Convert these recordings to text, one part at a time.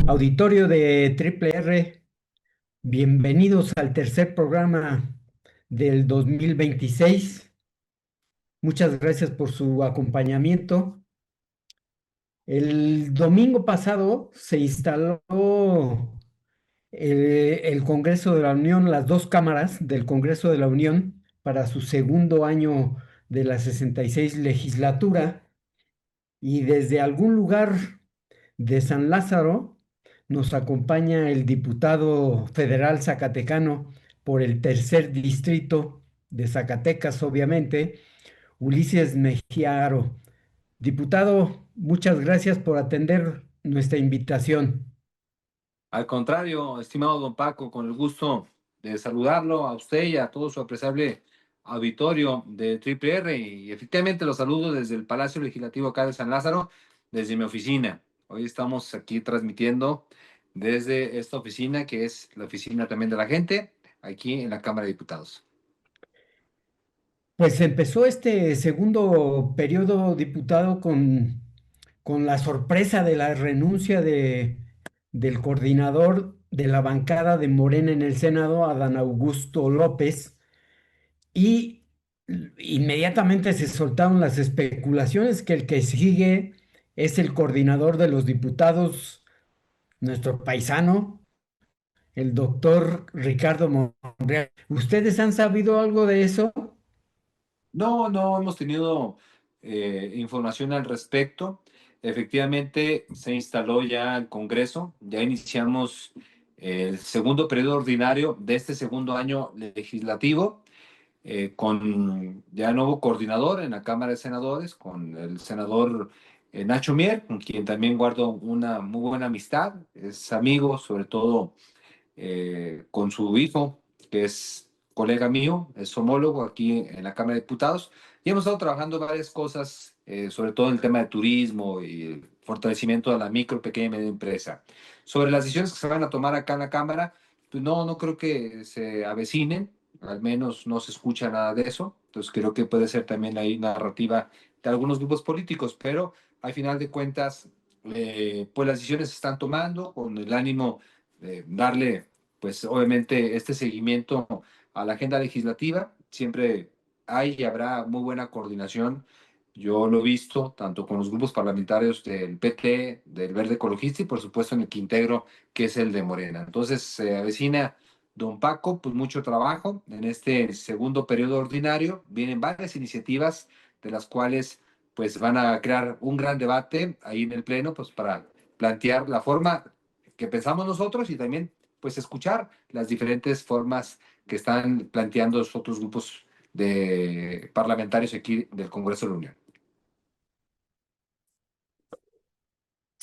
Auditorio de Triple R, bienvenidos al tercer programa del 2026. Muchas gracias por su acompañamiento. El domingo pasado se instaló el Congreso de la Unión, las dos cámaras del Congreso de la Unión para su segundo año de la 66 legislatura y desde algún lugar de San Lázaro nos acompaña el diputado federal zacatecano por el tercer distrito de Zacatecas, obviamente, Ulises Mejía Aro. Diputado, muchas gracias por atender nuestra invitación. Al contrario, estimado don Paco, con el gusto de saludarlo a usted y a todo su apreciable auditorio de Triple R. Y efectivamente los saludo desde el Palacio Legislativo acá de San Lázaro, desde mi oficina. Hoy estamos aquí transmitiendo desde esta oficina, que es la oficina también de la gente, aquí en la Cámara de Diputados. Pues empezó este segundo periodo, diputado, con la sorpresa de la renuncia del coordinador de la bancada de Morena en el Senado, Adán Augusto López, y inmediatamente se soltaron las especulaciones que el que sigue es el coordinador de los diputados, nuestro paisano, el doctor Ricardo Monreal. ¿Ustedes han sabido algo de eso? No hemos tenido información al respecto. Efectivamente, se instaló ya el Congreso, ya iniciamos el segundo periodo ordinario de este segundo año legislativo, con ya nuevo coordinador en la Cámara de Senadores, con el senador Nacho Mier, con quien también guardo una muy buena amistad. Es amigo, sobre todo con su hijo, que es colega mío, es homólogo aquí en la Cámara de Diputados, y hemos estado trabajando varias cosas, sobre todo en el tema de turismo y el fortalecimiento de la micro, pequeña y media empresa. Sobre las decisiones que se van a tomar acá en la Cámara, pues no creo que se avecinen, al menos no se escucha nada de eso, entonces creo que puede ser también ahí narrativa de algunos grupos políticos, pero al final de cuentas, pues las decisiones se están tomando con el ánimo de darle, pues obviamente, este seguimiento a la agenda legislativa. Siempre hay y habrá muy buena coordinación. Yo lo he visto tanto con los grupos parlamentarios del PT, del Verde Ecologista y por supuesto en el que integro, que es el de Morena. Entonces se avecina, don Paco, pues mucho trabajo en este segundo periodo ordinario. Vienen varias iniciativas de las cuales pues van a crear un gran debate ahí en el Pleno, pues para plantear la forma que pensamos nosotros y también pues escuchar las diferentes formas que están planteando los otros grupos de parlamentarios aquí del Congreso de la Unión.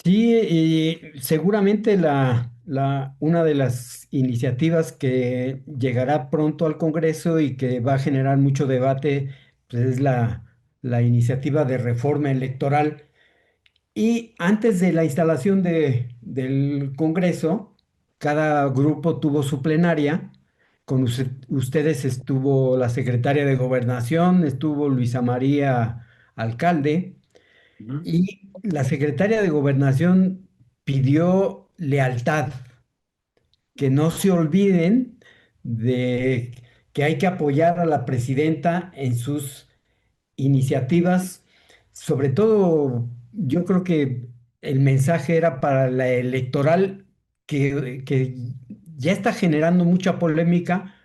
Sí, y seguramente una de las iniciativas que llegará pronto al Congreso y que va a generar mucho debate, pues es la iniciativa de reforma electoral. Y antes de la instalación del Congreso, cada grupo tuvo su plenaria. Con ustedes estuvo la secretaria de Gobernación, estuvo Luisa María Alcalde, Ujú. y la secretaria de Gobernación pidió lealtad, que no se olviden de que hay que apoyar a la presidenta en sus iniciativas. Sobre todo, yo creo que el mensaje era para la electoral, que ya está generando mucha polémica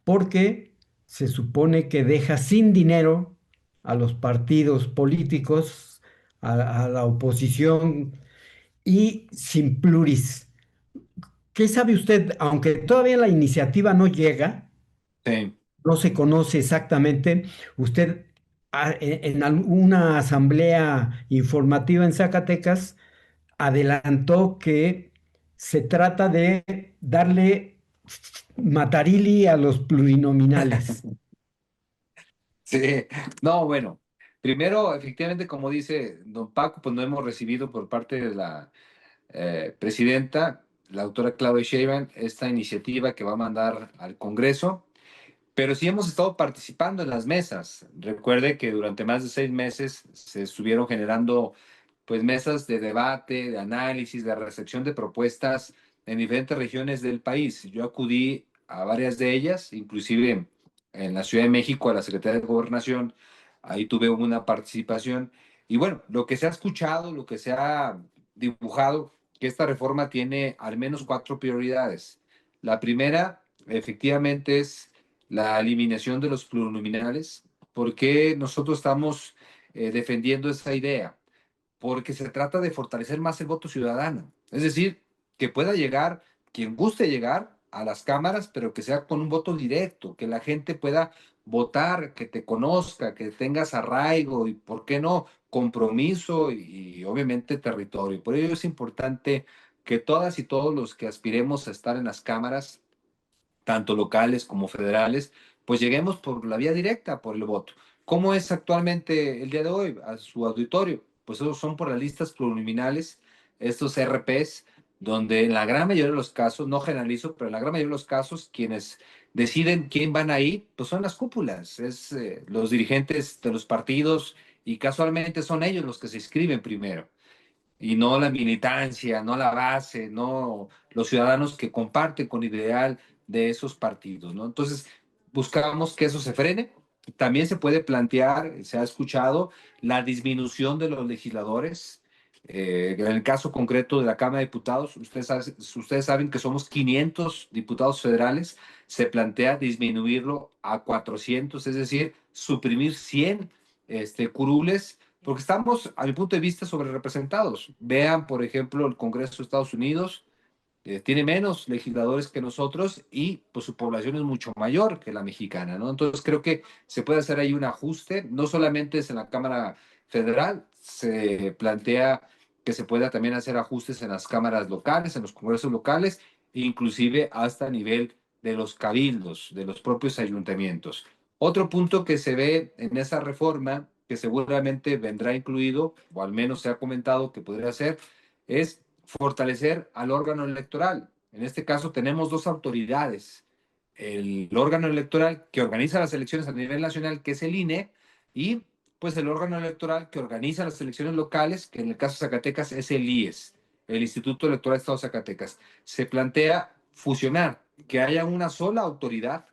porque se supone que deja sin dinero a los partidos políticos, a la oposición y sin pluris. ¿Qué sabe usted? Aunque todavía la iniciativa no llega, Sí. no se conoce exactamente. Usted en alguna asamblea informativa en Zacatecas adelantó que se trata de darle matarili a los plurinominales. Sí, no, bueno, primero, efectivamente, como dice don Paco, pues no hemos recibido por parte de la presidenta, la autora Claudia Sheinbaum, esta iniciativa que va a mandar al Congreso. Pero sí hemos estado participando en las mesas. Recuerde que durante más de 6 meses se estuvieron generando pues mesas de debate, de análisis, de recepción de propuestas en diferentes regiones del país. Yo acudí a varias de ellas, inclusive en la Ciudad de México, a la Secretaría de Gobernación, ahí tuve una participación. Y bueno, lo que se ha escuchado, lo que se ha dibujado, que esta reforma tiene al menos cuatro prioridades. La primera, efectivamente, es la eliminación de los plurinominales. ¿Por qué nosotros estamos defendiendo esa idea? Porque se trata de fortalecer más el voto ciudadano. Es decir, que pueda llegar quien guste llegar a las cámaras, pero que sea con un voto directo, que la gente pueda votar, que te conozca, que tengas arraigo y, ¿por qué no?, compromiso y obviamente territorio. Por ello es importante que todas y todos los que aspiremos a estar en las cámaras tanto locales como federales, pues lleguemos por la vía directa, por el voto. ¿Cómo es actualmente el día de hoy a su auditorio? Pues esos son por las listas plurinominales, estos RPs, donde en la gran mayoría de los casos, no generalizo, pero en la gran mayoría de los casos, quienes deciden quién van ahí, pues son las cúpulas, es los dirigentes de los partidos y casualmente son ellos los que se inscriben primero y no la militancia, no la base, no los ciudadanos que comparten con ideal de esos partidos, ¿no? Entonces, buscamos que eso se frene. También se puede plantear, se ha escuchado, la disminución de los legisladores. En el caso concreto de la Cámara de Diputados, ustedes saben que somos 500 diputados federales, se plantea disminuirlo a 400, es decir, suprimir 100 curules porque estamos, a mi punto de vista, sobre representados. Vean, por ejemplo, el Congreso de Estados Unidos tiene menos legisladores que nosotros y pues su población es mucho mayor que la mexicana, ¿no? Entonces creo que se puede hacer ahí un ajuste, no solamente es en la Cámara Federal, se plantea que se pueda también hacer ajustes en las cámaras locales, en los congresos locales, inclusive hasta a nivel de los cabildos, de los propios ayuntamientos. Otro punto que se ve en esa reforma, que seguramente vendrá incluido, o al menos se ha comentado que podría ser, es fortalecer al órgano electoral. En este caso tenemos dos autoridades. El órgano electoral que organiza las elecciones a nivel nacional, que es el INE, y pues el órgano electoral que organiza las elecciones locales, que en el caso de Zacatecas es el IES, el Instituto Electoral de Estado de Zacatecas. Se plantea fusionar, que haya una sola autoridad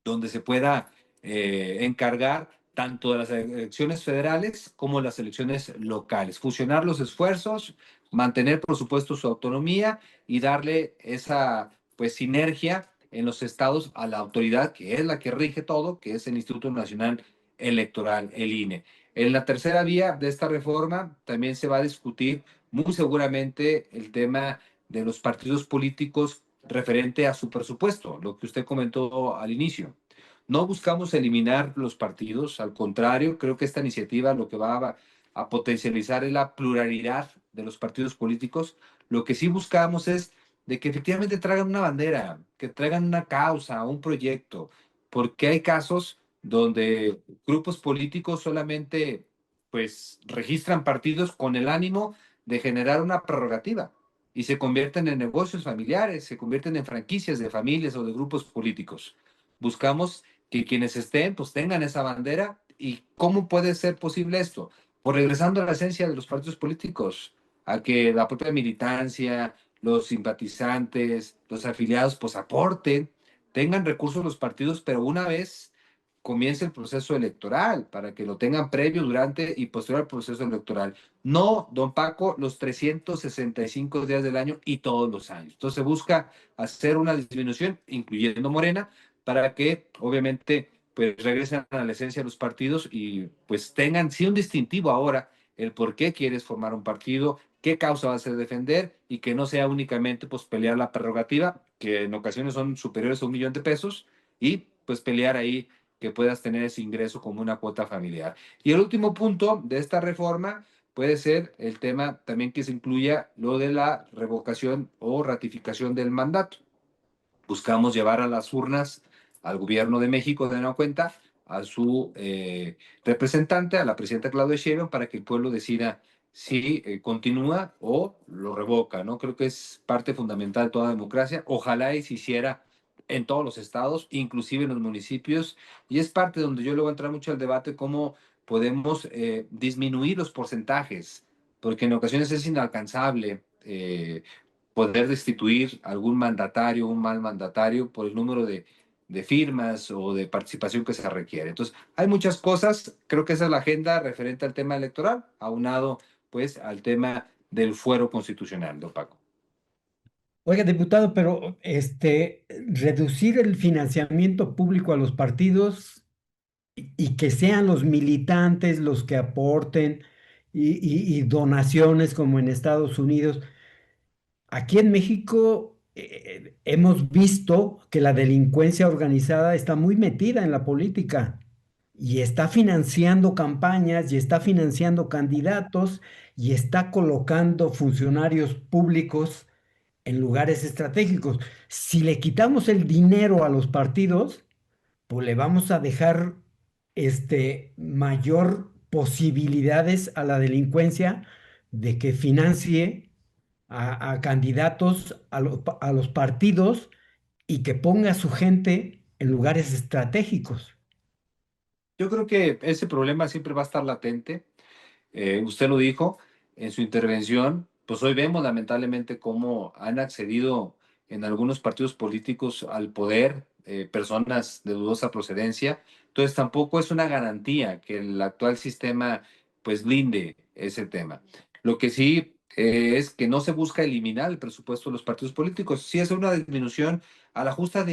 donde se pueda encargar tanto de las elecciones federales como de las elecciones locales. Fusionar los esfuerzos, mantener, por supuesto, su autonomía y darle esa pues sinergia en los estados a la autoridad que es la que rige todo, que es el Instituto Nacional Electoral, el INE. En la tercera vía de esta reforma también se va a discutir muy seguramente el tema de los partidos políticos referente a su presupuesto, lo que usted comentó al inicio. No buscamos eliminar los partidos, al contrario, creo que esta iniciativa lo que va a potencializar es la pluralidad de los partidos políticos. Lo que sí buscamos es de que efectivamente traigan una bandera, que traigan una causa, un proyecto, porque hay casos donde grupos políticos solamente pues registran partidos con el ánimo de generar una prerrogativa y se convierten en negocios familiares, se convierten en franquicias de familias o de grupos políticos. Buscamos que quienes estén, pues tengan esa bandera. ¿Y cómo puede ser posible esto? Pues regresando a la esencia de los partidos políticos, a que la propia militancia, los simpatizantes, los afiliados, pues aporten, tengan recursos los partidos, pero una vez comience el proceso electoral, para que lo tengan previo, durante y posterior al proceso electoral. No, don Paco, los 365 días del año y todos los años. Entonces busca hacer una disminución, incluyendo Morena, para que obviamente pues regresen a la esencia de los partidos y pues tengan sí un distintivo ahora el por qué quieres formar un partido, qué causa vas a defender y que no sea únicamente pues pelear la prerrogativa, que en ocasiones son superiores a 1 millón de pesos y pues pelear ahí que puedas tener ese ingreso como una cuota familiar. Y el último punto de esta reforma puede ser el tema también que se incluya lo de la revocación o ratificación del mandato. Buscamos llevar a las urnas al gobierno de México, de nueva cuenta, a su representante, a la presidenta Claudia Sheinbaum, para que el pueblo decida si continúa o lo revoca, ¿no? Creo que es parte fundamental de toda democracia. Ojalá y se hiciera en todos los estados, inclusive en los municipios, y es parte donde yo luego entrar mucho al debate cómo podemos disminuir los porcentajes. porque en ocasiones es inalcanzable poder destituir algún mandatario, un mal mandatario, por el número de firmas o de participación que se requiere. Entonces, hay muchas cosas, creo que esa es la agenda referente al tema electoral, aunado pues al tema del fuero constitucional, don Paco. Oiga, diputado, pero reducir el financiamiento público a los partidos y que sean los militantes los que aporten y donaciones como en Estados Unidos. Aquí en México hemos visto que la delincuencia organizada está muy metida en la política y está financiando campañas y está financiando candidatos y está colocando funcionarios públicos en lugares estratégicos. Si le quitamos el dinero a los partidos, pues le vamos a dejar mayor posibilidades a la delincuencia de que financie a candidatos a los partidos y que ponga a su gente en lugares estratégicos. Yo creo que ese problema siempre va a estar latente. Usted lo dijo en su intervención, pues hoy vemos lamentablemente cómo han accedido en algunos partidos políticos al poder personas de dudosa procedencia. Entonces tampoco es una garantía que el actual sistema pues blinde ese tema. Lo que sí es que no se busca eliminar el presupuesto de los partidos políticos, sí es una disminución a la justa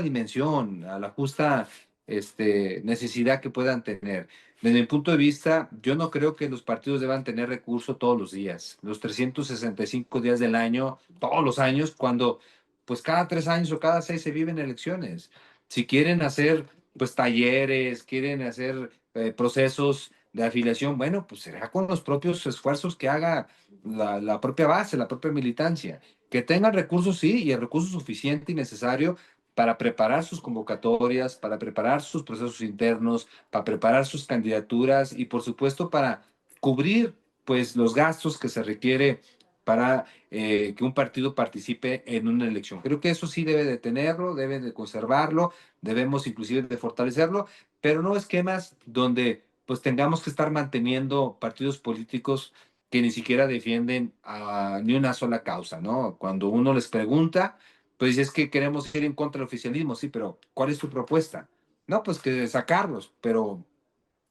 dimensión, a la justa necesidad que puedan tener. Desde mi punto de vista, yo no creo que los partidos deban tener recursos todos los días, los 365 días del año, todos los años, cuando pues cada 3 años o cada 6 se viven elecciones. Si quieren hacer pues talleres, quieren hacer procesos de afiliación, bueno, pues será con los propios esfuerzos que haga la propia base, la propia militancia. Que tengan recursos, sí, y el recurso suficiente y necesario para preparar sus convocatorias, para preparar sus procesos internos, para preparar sus candidaturas y por supuesto para cubrir pues los gastos que se requiere para que un partido participe en una elección. Creo que eso sí debe de tenerlo, debe de conservarlo, debemos inclusive de fortalecerlo, pero no esquemas donde pues tengamos que estar manteniendo partidos políticos que ni siquiera defienden a ni una sola causa, ¿no? Cuando uno les pregunta, pues es que queremos ir en contra del oficialismo, sí, pero ¿cuál es tu propuesta? No, pues que sacarlos, pero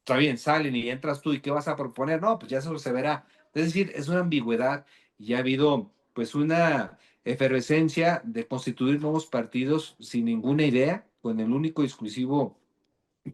está bien, salen y entras tú y ¿qué vas a proponer? No, pues ya eso se verá. Es decir, es una ambigüedad y ha habido pues una efervescencia de constituir nuevos partidos sin ninguna idea, con el único y exclusivo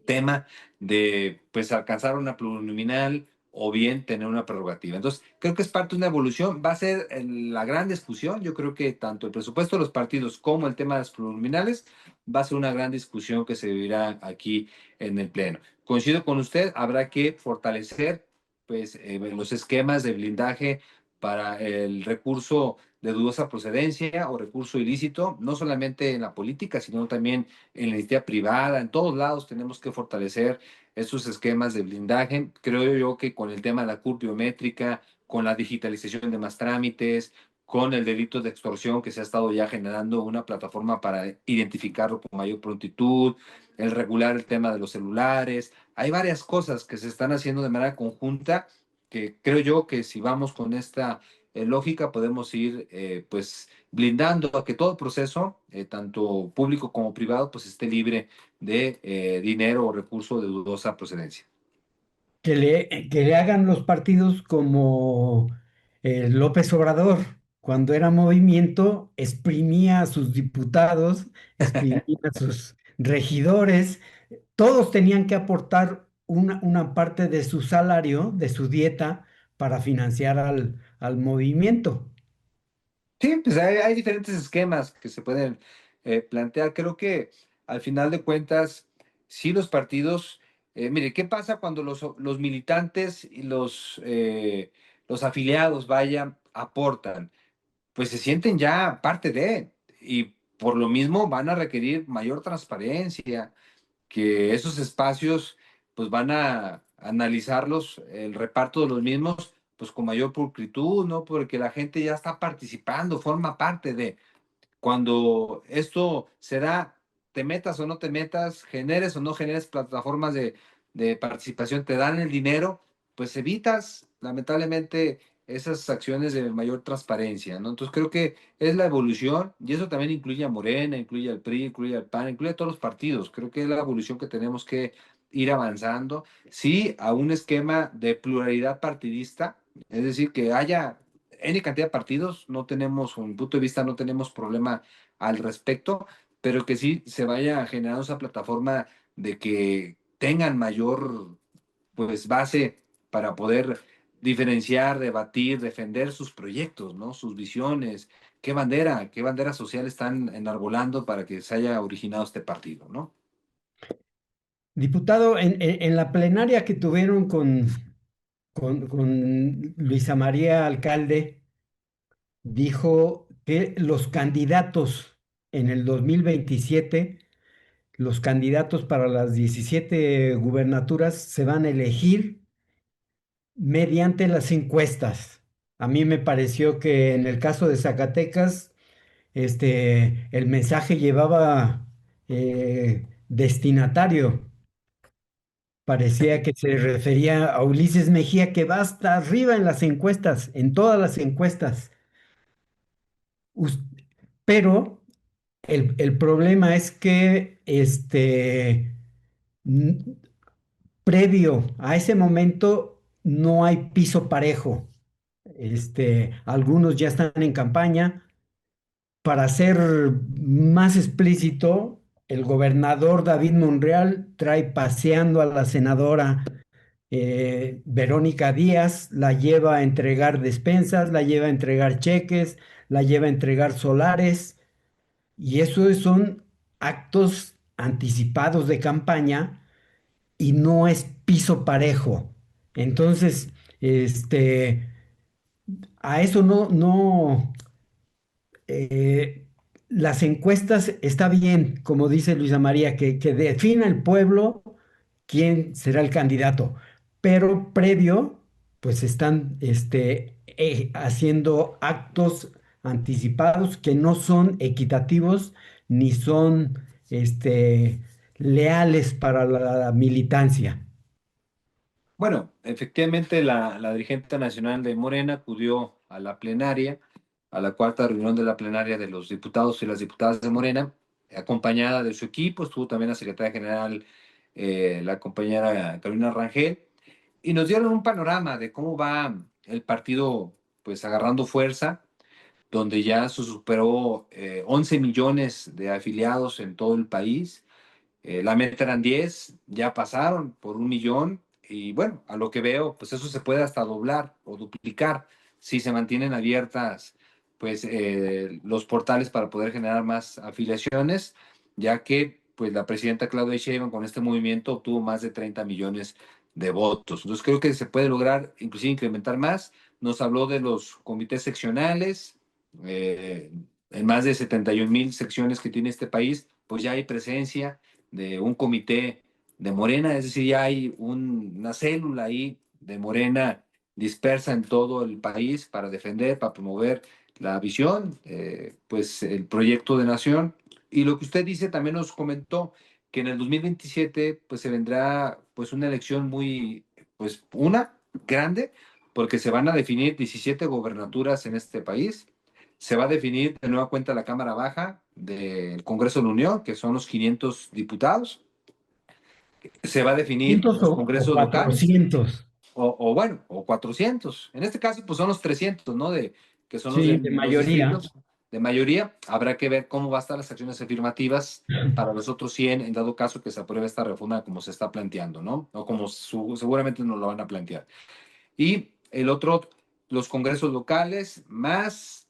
tema de pues alcanzar una plurinominal o bien tener una prerrogativa. Entonces, creo que es parte de una evolución, va a ser la gran discusión, yo creo que tanto el presupuesto de los partidos como el tema de las plurinominales va a ser una gran discusión que se vivirá aquí en el Pleno. Coincido con usted, habrá que fortalecer pues los esquemas de blindaje para el recurso de dudosa procedencia o recurso ilícito, no solamente en la política, sino también en la iniciativa privada, en todos lados tenemos que fortalecer esos esquemas de blindaje. Creo yo que con el tema de la CURP biométrica, con la digitalización de más trámites, con el delito de extorsión que se ha estado ya generando una plataforma para identificarlo con mayor prontitud, el regular el tema de los celulares. Hay varias cosas que se están haciendo de manera conjunta que creo yo que si vamos con esta lógica podemos ir pues blindando a que todo proceso, tanto público como privado, pues esté libre de dinero o recurso de dudosa procedencia. Que le hagan los partidos como López Obrador. Cuando era movimiento, exprimía a sus diputados, exprimía a sus regidores. Todos tenían que aportar una parte de su salario, de su dieta, para financiar al movimiento. Sí, pues hay diferentes esquemas que se pueden plantear. Creo que al final de cuentas, sí los partidos, mire, ¿qué pasa cuando los militantes y los afiliados, vaya, aportan? Pues se sienten ya parte de, y por lo mismo van a requerir mayor transparencia, que esos espacios pues van a analizarlos, el reparto de los mismos, pues con mayor pulcritud, ¿no? Porque la gente ya está participando, forma parte de. Cuando esto se da, te metas o no te metas, generes o no generes plataformas de participación, te dan el dinero, pues evitas lamentablemente esas acciones de mayor transparencia, ¿no? Entonces creo que es la evolución y eso también incluye a Morena, incluye al PRI, incluye al PAN, incluye a todos los partidos. Creo que es la evolución que tenemos que ir avanzando, sí, a un esquema de pluralidad partidista, es decir, que haya N cantidad de partidos, no tenemos, un punto de vista, no tenemos problema al respecto, pero que sí se vaya generando esa plataforma de que tengan mayor, pues, base para poder diferenciar, debatir, defender sus proyectos, ¿no? Sus visiones, qué bandera social están enarbolando para que se haya originado este partido, ¿no? Diputado, en la plenaria que tuvieron con Luisa María Alcalde, dijo que los candidatos en el 2027, los candidatos para las 17 gubernaturas se van a elegir mediante las encuestas. A mí me pareció que en el caso de Zacatecas, el mensaje llevaba destinatario. Parecía que se refería a Ulises Mejía, que va hasta arriba en las encuestas, en todas las encuestas. Us- Pero el problema es que n- previo a ese momento no hay piso parejo. Algunos ya están en campaña. Para ser más explícito, el gobernador David Monreal trae paseando a la senadora Verónica Díaz, la lleva a entregar despensas, la lleva a entregar cheques, la lleva a entregar solares, y eso son actos anticipados de campaña y no es piso parejo. Entonces, a eso eh, las encuestas está bien, como dice Luisa María, que defina el pueblo quién será el candidato, pero previo, pues están haciendo actos anticipados que no son equitativos ni son leales para la militancia. Bueno, efectivamente la dirigente nacional de Morena acudió a la plenaria, a la cuarta reunión de la plenaria de los diputados y las diputadas de Morena, acompañada de su equipo, estuvo también la secretaria general, la compañera Carolina Rangel, y nos dieron un panorama de cómo va el partido pues agarrando fuerza, donde ya se superó 11 millones de afiliados en todo el país. La meta eran 10, ya pasaron por 1 millón y bueno, a lo que veo, pues eso se puede hasta doblar o duplicar si se mantienen abiertas pues los portales para poder generar más afiliaciones, ya que pues la presidenta Claudia Sheinbaum con este movimiento obtuvo más de 30 millones de votos. Entonces creo que se puede lograr inclusive incrementar más. Nos habló de los comités seccionales, eh, en más de 71,000 secciones que tiene este país, pues ya hay presencia de un comité de Morena, es decir, ya hay una célula ahí de Morena dispersa en todo el país para defender, para promover la visión, pues el proyecto de nación. Y lo que usted dice también nos comentó que en el 2027 pues se vendrá pues una elección muy, pues una grande, porque se van a definir 17 gobernaturas en este país. Se va a definir de nueva cuenta la Cámara Baja del Congreso de la Unión, que son los 500 diputados. Se va a definir 500 los o congresos locales, 400, bueno, o 400. En este caso, pues son los 300, ¿no? Que son sí, de los mayoría. distritos de mayoría. Habrá que ver cómo va a estar las acciones afirmativas para los otros 100, en dado caso que se apruebe esta reforma como se está planteando, ¿no? O como seguramente nos lo van a plantear. Y el otro, los congresos locales, más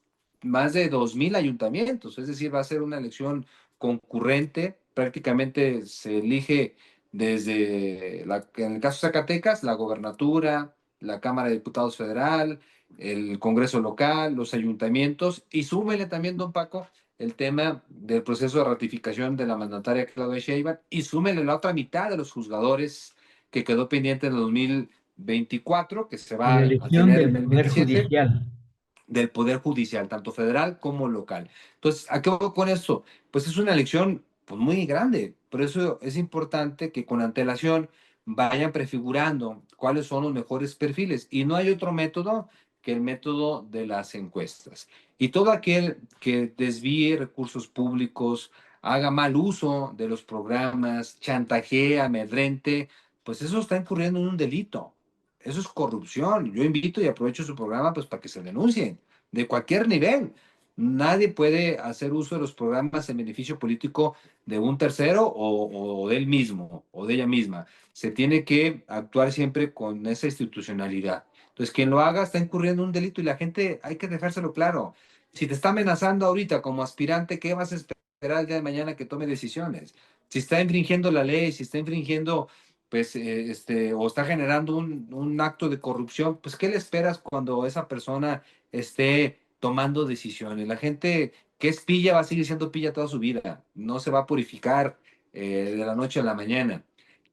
de 2,000 ayuntamientos, es decir, va a ser una elección concurrente, prácticamente se elige desde, en el caso de Zacatecas, la gobernatura, la Cámara de Diputados Federal, el Congreso local, los ayuntamientos, y súmele también, don Paco, el tema del proceso de ratificación de la mandataria Claudia Sheinbaum, y súmele la otra mitad de los juzgadores que quedó pendiente en el 2024, que se En va a elección tener en del el Poder 27 Judicial. del Poder Judicial, tanto federal como local. Entonces, ¿a qué voy con esto? Pues es una elección pues, muy grande, por eso es importante que con antelación vayan prefigurando cuáles son los mejores perfiles. Y no hay otro método que el método de las encuestas. Y todo aquel que desvíe recursos públicos, haga mal uso de los programas, chantajee, amedrente, pues eso está incurriendo en un delito. Eso es corrupción. Yo invito y aprovecho su programa pues para que se denuncien de cualquier nivel. Nadie puede hacer uso de los programas en beneficio político de un tercero o de él mismo o de ella misma. Se tiene que actuar siempre con esa institucionalidad. Entonces, quien lo haga está incurriendo en un delito y la gente hay que dejárselo claro. Si te está amenazando ahorita como aspirante, ¿qué vas a esperar el día de mañana que tome decisiones? Si está infringiendo la ley, si está infringiendo, pues, o está generando un acto de corrupción, pues, ¿qué le esperas cuando esa persona esté tomando decisiones? La gente que es pilla va a seguir siendo pilla toda su vida. No se va a purificar de la noche a la mañana.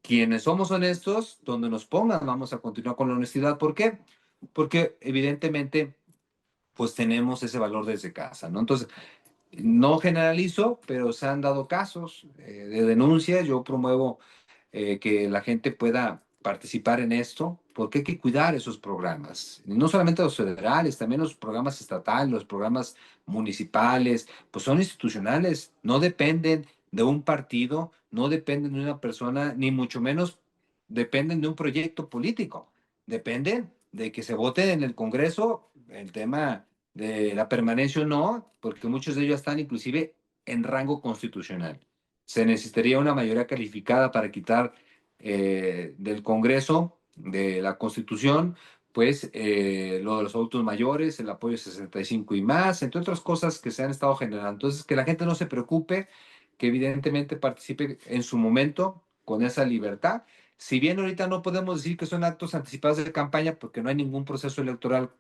Quienes somos honestos, donde nos pongan, vamos a continuar con la honestidad. ¿Por qué? Porque evidentemente, pues tenemos ese valor desde casa, ¿no? Entonces, no generalizo, pero se han dado casos de denuncias. Yo promuevo que la gente pueda participar en esto, porque hay que cuidar esos programas. No solamente los federales, también los programas estatales, los programas municipales, pues son institucionales, no dependen de un partido, no dependen de una persona, ni mucho menos dependen de un proyecto político. Dependen de que se vote en el Congreso el tema de la permanencia o no, porque muchos de ellos están inclusive en rango constitucional. Se necesitaría una mayoría calificada para quitar del Congreso, de la Constitución, pues lo de los adultos mayores, el apoyo 65 y más, entre otras cosas que se han estado generando. Entonces, que la gente no se preocupe, que evidentemente participe en su momento con esa libertad. Si bien ahorita no podemos decir que son actos anticipados de campaña porque no hay ningún proceso electoral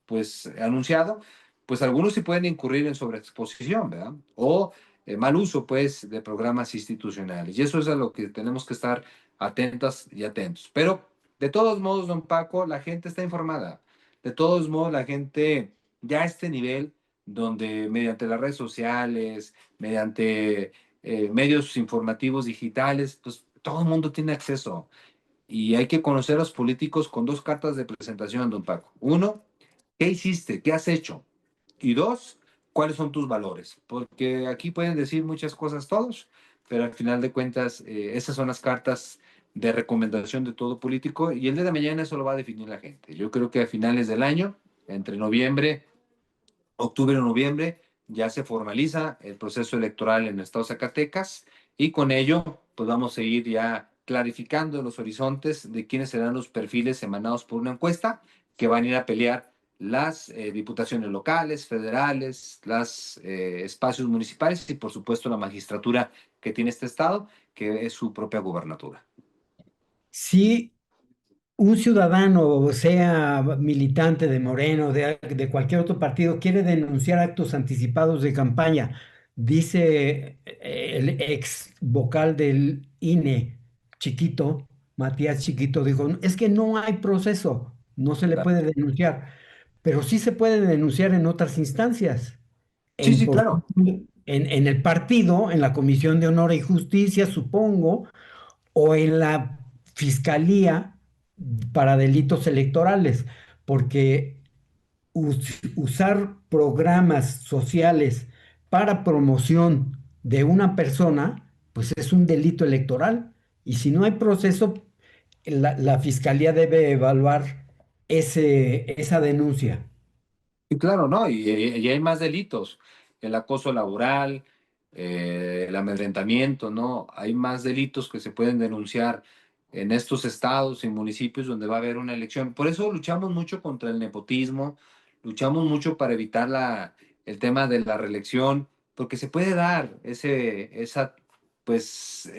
pues anunciado, pues algunos sí pueden incurrir en sobreexposición, ¿verdad? O mal uso, pues, de programas institucionales. Y eso es a lo que tenemos que estar atentas y atentos. Pero, de todos modos, don Paco, la gente está informada. De todos modos, la gente ya a este nivel, donde mediante las redes sociales, mediante medios informativos digitales, pues todo el mundo tiene acceso. Y hay que conocer a los políticos con dos cartas de presentación, don Paco. Uno, ¿qué hiciste? ¿Qué has hecho? Y dos, ¿cuáles son tus valores? Porque aquí pueden decir muchas cosas todos, pero al final de cuentas, esas son las cartas de recomendación de todo político y el día de mañana eso lo va a definir la gente. Yo creo que a finales del año, entre noviembre, octubre o noviembre, ya se formaliza el proceso electoral en el estado de Zacatecas y con ello, pues vamos a ir ya clarificando los horizontes de quiénes serán los perfiles emanados por una encuesta que van a ir a pelear las diputaciones locales, federales, los espacios municipales y por supuesto la magistratura que tiene este estado, que es su propia gubernatura. Si un ciudadano, sea militante de Moreno, de cualquier otro partido, quiere denunciar actos anticipados de campaña, dice el ex vocal del INE, Chiquito, Matías Chiquito, dijo, es que no hay proceso, no se le Claro. puede denunciar, pero sí se puede denunciar en otras instancias, Sí, en, sí, por claro. ejemplo, en el partido, en la Comisión de Honor y Justicia, supongo, o en la Fiscalía para delitos electorales, porque usar programas sociales para promoción de una persona, pues es un delito electoral. Y si no hay proceso, la Fiscalía debe evaluar esa denuncia. Y claro, ¿no? Y hay más delitos, el acoso laboral, el amedrentamiento, ¿no? Hay más delitos que se pueden denunciar en estos estados y municipios donde va a haber una elección. Por eso luchamos mucho contra el nepotismo, luchamos mucho para evitar el tema de la reelección, porque se puede dar pues,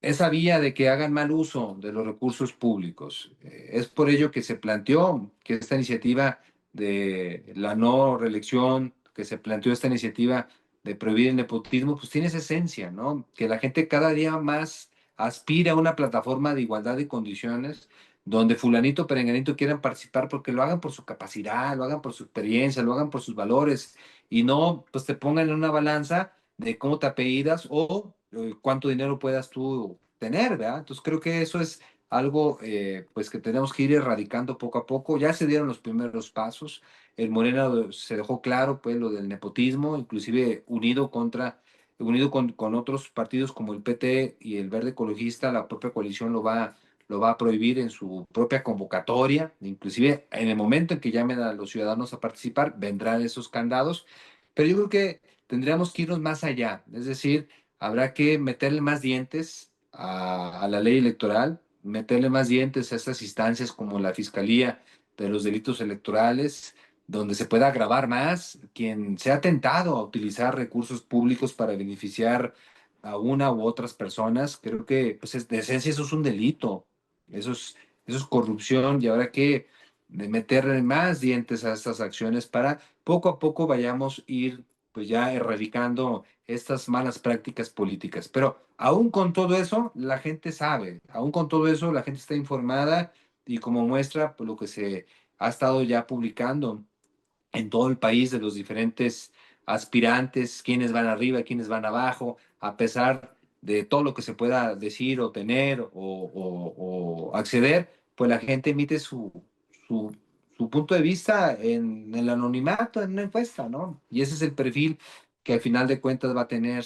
esa vía de que hagan mal uso de los recursos públicos. Es por ello que se planteó que esta iniciativa de la no reelección, que se planteó esta iniciativa de prohibir el nepotismo, pues tiene esa esencia, ¿no? Que la gente cada día más aspira a una plataforma de igualdad de condiciones donde fulanito, perenganito quieran participar porque lo hagan por su capacidad, lo hagan por su experiencia, lo hagan por sus valores y no pues te pongan en una balanza de cómo te apellidas o cuánto dinero puedas tú tener, ¿verdad? Entonces creo que eso es algo pues que tenemos que ir erradicando poco a poco. Ya se dieron los primeros pasos. El Morena se dejó claro pues lo del nepotismo, inclusive unido con otros partidos como el PT y el Verde Ecologista, la propia coalición lo va a prohibir en su propia convocatoria. Inclusive en el momento en que llamen a los ciudadanos a participar, vendrán esos candados. Pero yo creo que tendríamos que irnos más allá, es decir, habrá que meterle más dientes a la ley electoral, meterle más dientes a estas instancias como la Fiscalía de los Delitos Electorales, donde se pueda agravar más quien sea tentado a utilizar recursos públicos para beneficiar a una u otras personas. Creo que pues, de esencia eso es un delito, eso es, eso es corrupción y habrá que meterle más dientes a estas acciones para poco a poco vayamos a ir pues ya erradicando estas malas prácticas políticas. Pero aún con todo eso, la gente sabe, aún con todo eso, la gente está informada y como muestra pues, lo que se ha estado ya publicando en todo el país de los diferentes aspirantes, quiénes van arriba, quiénes van abajo, a pesar de todo lo que se pueda decir o tener o acceder, pues la gente emite su, su punto de vista en el anonimato, en una encuesta, ¿no? Y ese es el perfil que al final de cuentas va a tener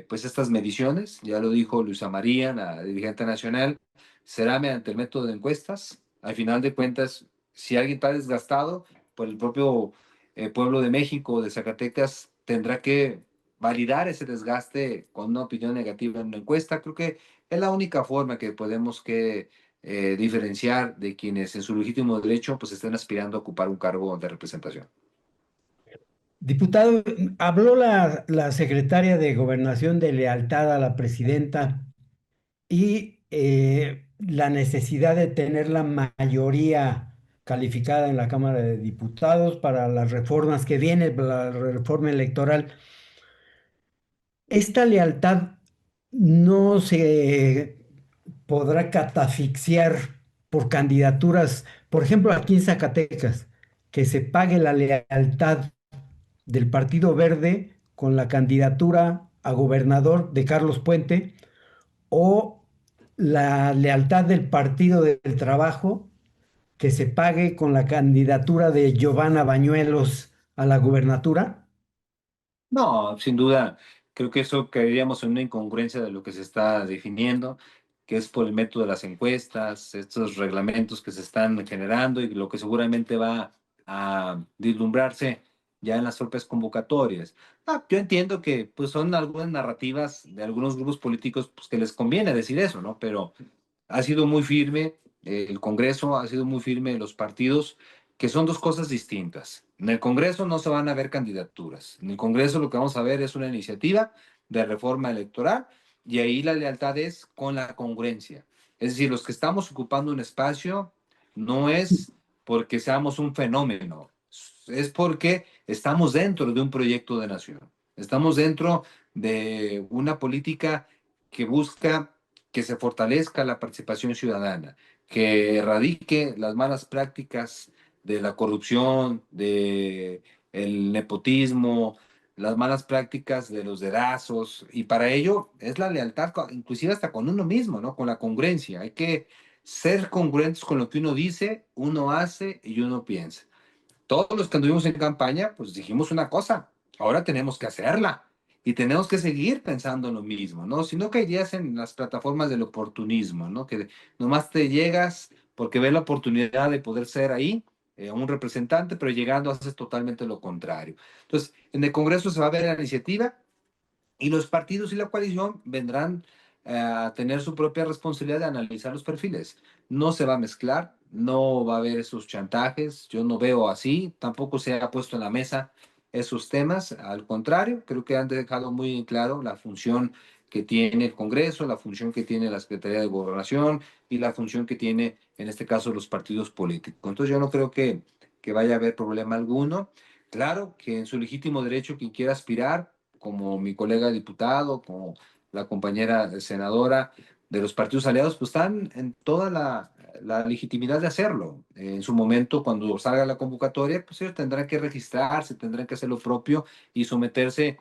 pues estas mediciones, ya lo dijo Luisa María, la dirigente nacional, será mediante el método de encuestas. Al final de cuentas, si alguien está desgastado, por el propio pueblo de México, de Zacatecas, tendrá que validar ese desgaste con una opinión negativa en una encuesta. Creo que es la única forma que podemos que diferenciar de quienes en su legítimo derecho pues estén aspirando a ocupar un cargo de representación. Diputado, habló la secretaria de Gobernación de lealtad a la presidenta y la necesidad de tener la mayoría calificada en la Cámara de Diputados para las reformas que vienen, la reforma electoral. Esta lealtad no se podrá catafixiar por candidaturas, por ejemplo, aquí en Zacatecas, que se pague la lealtad del Partido Verde con la candidatura a gobernador de Carlos Puente o la lealtad del Partido del Trabajo que se pague con la candidatura de Giovanna Bañuelos a la gubernatura. No, sin duda, creo que eso caeríamos en una incongruencia de lo que se está definiendo, que es por el método de las encuestas, estos reglamentos que se están generando y lo que seguramente va a vislumbrarse ya en las propias convocatorias. Yo entiendo que pues, son algunas narrativas de algunos grupos políticos pues, que les conviene decir eso, ¿no? Pero ha sido muy firme el Congreso, ha sido muy firme los partidos, que son dos cosas distintas. En el Congreso no se van a ver candidaturas. En el Congreso lo que vamos a ver es una iniciativa de reforma electoral y ahí la lealtad es con la congruencia. Es decir, los que estamos ocupando un espacio no es porque seamos un fenómeno, es porque estamos dentro de un proyecto de nación. Estamos dentro de una política que busca que se fortalezca la participación ciudadana, que erradique las malas prácticas de la corrupción, de el nepotismo, las malas prácticas de los dedazos, y para ello es la lealtad, inclusive hasta con uno mismo, ¿no? Con la congruencia. Hay que ser congruentes con lo que uno dice, uno hace y uno piensa. Todos los que anduvimos en campaña, pues dijimos una cosa, ahora tenemos que hacerla y tenemos que seguir pensando en lo mismo, ¿no? Si no caerías en las plataformas del oportunismo, ¿no? Que nomás te llegas porque ves la oportunidad de poder ser ahí un representante, pero llegando haces totalmente lo contrario. Entonces, en el Congreso se va a ver la iniciativa y los partidos y la coalición vendrán a tener su propia responsabilidad de analizar los perfiles. No se va a mezclar, no va a haber esos chantajes, yo no veo así, tampoco se ha puesto en la mesa esos temas, al contrario, creo que han dejado muy claro la función que tiene el Congreso, la función que tiene la Secretaría de Gobernación y la función que tiene, en este caso, los partidos políticos. Entonces yo no creo que vaya a haber problema alguno. Claro que en su legítimo derecho quien quiera aspirar, como mi colega diputado, como la compañera senadora de los partidos aliados, pues están en toda la legitimidad de hacerlo. En su momento, cuando salga la convocatoria, pues ellos tendrán que registrarse, tendrán que hacer lo propio y someterse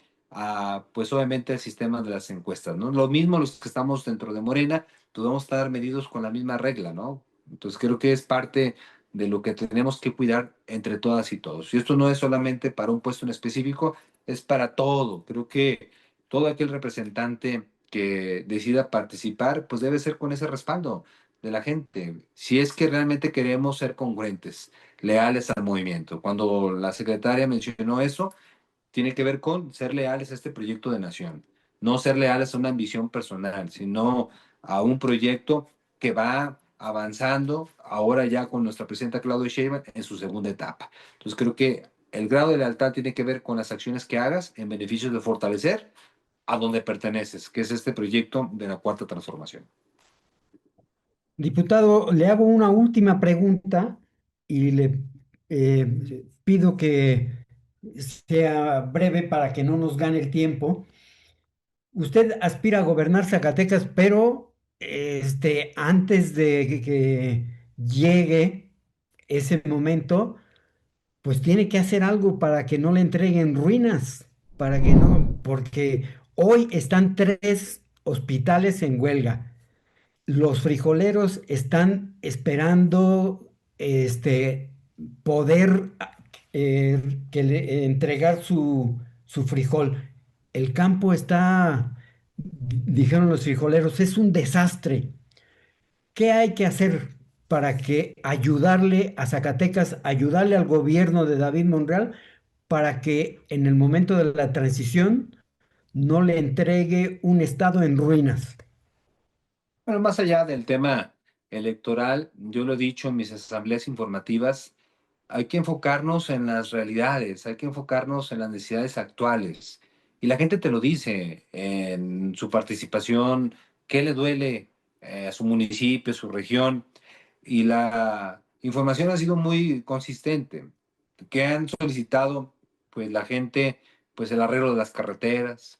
pues obviamente el sistema de las encuestas, ¿no? Lo mismo los que estamos dentro de Morena, pues vamos a estar medidos con la misma regla, ¿no? Entonces creo que es parte de lo que tenemos que cuidar entre todas y todos. Y esto no es solamente para un puesto en específico, es para todo. Creo que todo aquel representante que decida participar, pues debe ser con ese respaldo de la gente. Si es que realmente queremos ser congruentes, leales al movimiento. Cuando la secretaria mencionó eso, tiene que ver con ser leales a este proyecto de nación, no ser leales a una ambición personal, sino a un proyecto que va avanzando ahora ya con nuestra presidenta Claudia Sheinbaum en su segunda etapa. Entonces creo que el grado de lealtad tiene que ver con las acciones que hagas en beneficio de fortalecer a donde perteneces, que es este proyecto de la cuarta transformación. Diputado, le hago una última pregunta y le pido que sea breve para que no nos gane el tiempo. Usted aspira a gobernar Zacatecas, pero antes de que llegue ese momento, pues tiene que hacer algo para que no le entreguen ruinas, para que no, porque hoy están 3 hospitales en huelga. Los frijoleros están esperando poder entregar su frijol. El campo está, dijeron los frijoleros, es un desastre. ¿Qué hay que hacer para que ayudarle a Zacatecas, ayudarle al gobierno de David Monreal, para que en el momento de la transición no le entregue un estado en ruinas? Bueno, más allá del tema electoral, yo lo he dicho en mis asambleas informativas, hay que enfocarnos en las realidades, hay que enfocarnos en las necesidades actuales. Y la gente te lo dice en su participación, qué le duele a su municipio, a su región. Y la información ha sido muy consistente. Que han solicitado, pues la gente, pues el arreglo de las carreteras,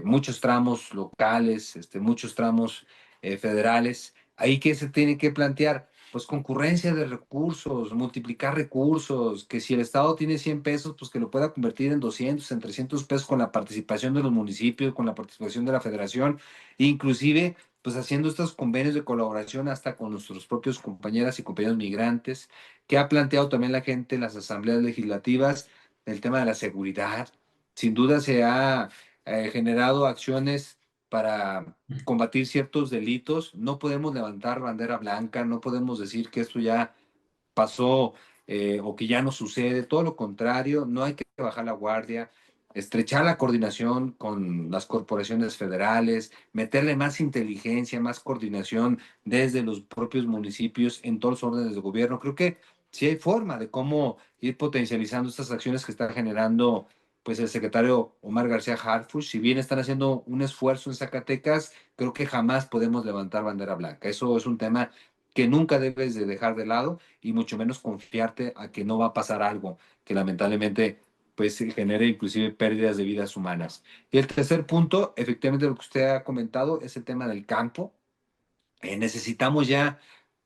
muchos tramos locales, muchos tramos federales. Ahí que se tiene que plantear, pues concurrencia de recursos, multiplicar recursos, que si el Estado tiene 100 pesos, pues que lo pueda convertir en 200, en 300 pesos con la participación de los municipios, con la participación de la federación, inclusive pues haciendo estos convenios de colaboración hasta con nuestros propios compañeras y compañeros migrantes, que ha planteado también la gente en las asambleas legislativas, el tema de la seguridad. Sin duda se ha generado acciones para combatir ciertos delitos. No podemos levantar bandera blanca, no podemos decir que esto ya pasó o que ya no sucede. Todo lo contrario, no hay que bajar la guardia, estrechar la coordinación con las corporaciones federales, meterle más inteligencia, más coordinación desde los propios municipios en todos los órdenes de gobierno. Creo que sí hay forma de cómo ir potencializando estas acciones que está generando pues el secretario Omar García Harfuch. Si bien están haciendo un esfuerzo en Zacatecas, creo que jamás podemos levantar bandera blanca. Eso es un tema que nunca debes de dejar de lado y mucho menos confiarte a que no va a pasar algo que lamentablemente pues genere inclusive pérdidas de vidas humanas. Y el tercer punto, efectivamente lo que usted ha comentado, es el tema del campo. Necesitamos ya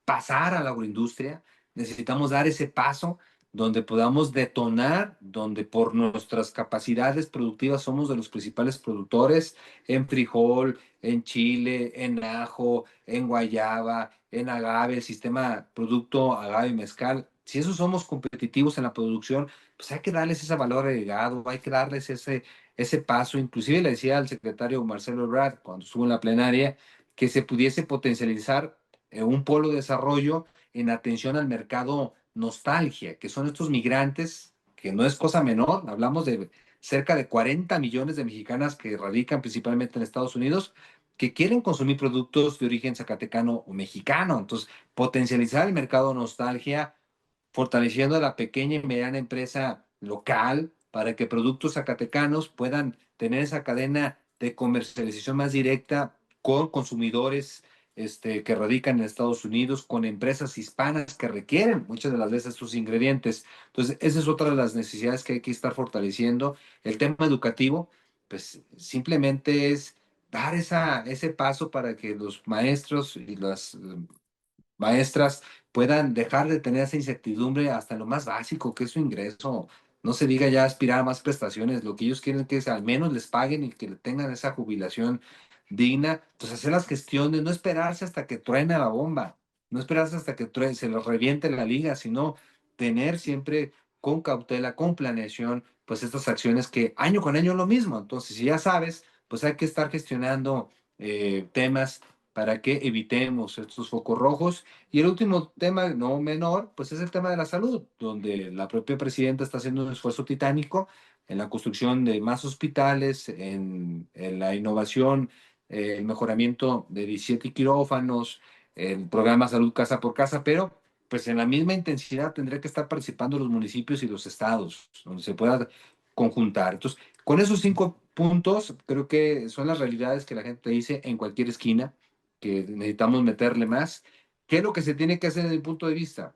pasar a la agroindustria, necesitamos dar ese paso donde podamos detonar, donde por nuestras capacidades productivas somos de los principales productores en frijol, en chile, en ajo, en guayaba, en agave, el sistema producto agave y mezcal. Si eso somos competitivos en la producción, pues hay que darles ese valor agregado, hay que darles ese paso. Inclusive le decía al secretario Marcelo Ebrard cuando estuvo en la plenaria, que se pudiese potencializar un polo de desarrollo en atención al mercado nostalgia, que son estos migrantes, que no es cosa menor, hablamos de cerca de 40 millones de mexicanas que radican principalmente en Estados Unidos, que quieren consumir productos de origen zacatecano o mexicano. Entonces, potencializar el mercado nostalgia, fortaleciendo a la pequeña y mediana empresa local para que productos zacatecanos puedan tener esa cadena de comercialización más directa con consumidores que radican en Estados Unidos, con empresas hispanas que requieren muchas de las veces sus ingredientes. Entonces, esa es otra de las necesidades que hay que estar fortaleciendo. El tema educativo, pues simplemente es dar ese paso para que los maestros y las maestras puedan dejar de tener esa incertidumbre hasta lo más básico, que es su ingreso. No se diga ya aspirar a más prestaciones, lo que ellos quieren es que al menos les paguen y que tengan esa jubilación digna. Entonces, hacer las gestiones, no esperarse hasta que truene la bomba, no esperarse hasta que se los reviente la liga, sino tener siempre con cautela, con planeación, pues estas acciones que año con año lo mismo. Entonces, si ya sabes, pues hay que estar gestionando temas para que evitemos estos focos rojos. Y el último tema, no menor, pues es el tema de la salud, donde la propia presidenta está haciendo un esfuerzo titánico en la construcción de más hospitales, en la innovación, el mejoramiento de 17 quirófanos, el programa Salud Casa por Casa, pero pues en la misma intensidad tendría que estar participando los municipios y los estados, donde se pueda conjuntar. Entonces, con esos 5 puntos, creo que son las realidades que la gente dice en cualquier esquina, que necesitamos meterle más. ¿Qué es lo que se tiene que hacer desde mi punto de vista?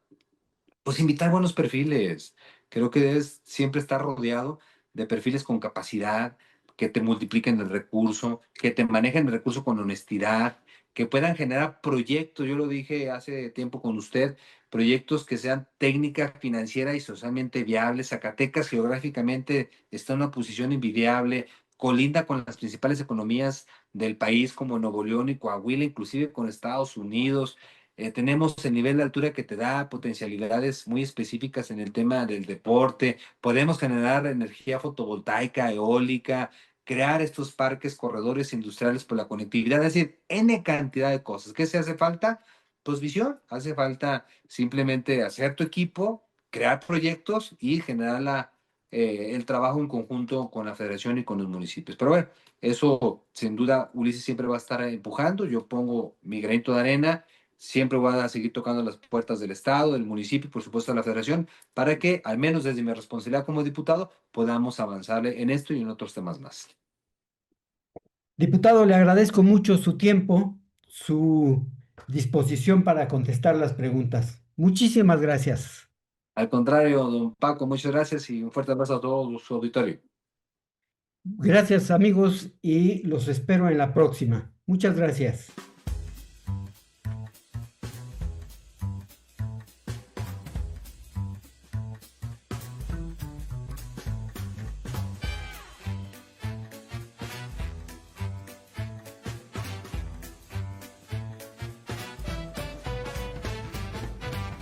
Pues invitar buenos perfiles. Creo que debes siempre estar rodeado de perfiles con capacidad, que te multipliquen el recurso, que te manejen el recurso con honestidad, que puedan generar proyectos. Yo lo dije hace tiempo con usted, proyectos que sean técnica, financiera y socialmente viables. Zacatecas geográficamente está en una posición envidiable, colinda con las principales economías del país como Nuevo León y Coahuila, inclusive con Estados Unidos. Tenemos el nivel de altura que te da potencialidades muy específicas en el tema del deporte. Podemos generar energía fotovoltaica, eólica, crear estos parques, corredores industriales por la conectividad, es decir, N cantidad de cosas. ¿Qué se hace falta? Pues visión. Hace falta simplemente hacer tu equipo, crear proyectos y generar el trabajo en conjunto con la federación y con los municipios. Pero bueno, eso sin duda Ulises siempre va a estar empujando. Yo pongo mi granito de arena. Siempre voy a seguir tocando las puertas del Estado, del municipio y por supuesto de la Federación para que, al menos desde mi responsabilidad como diputado, podamos avanzarle en esto y en otros temas más. Diputado, le agradezco mucho su tiempo, su disposición para contestar las preguntas. Muchísimas gracias. Al contrario, don Paco, muchas gracias y un fuerte abrazo a todo su auditorio. Gracias, amigos, y los espero en la próxima. Muchas gracias.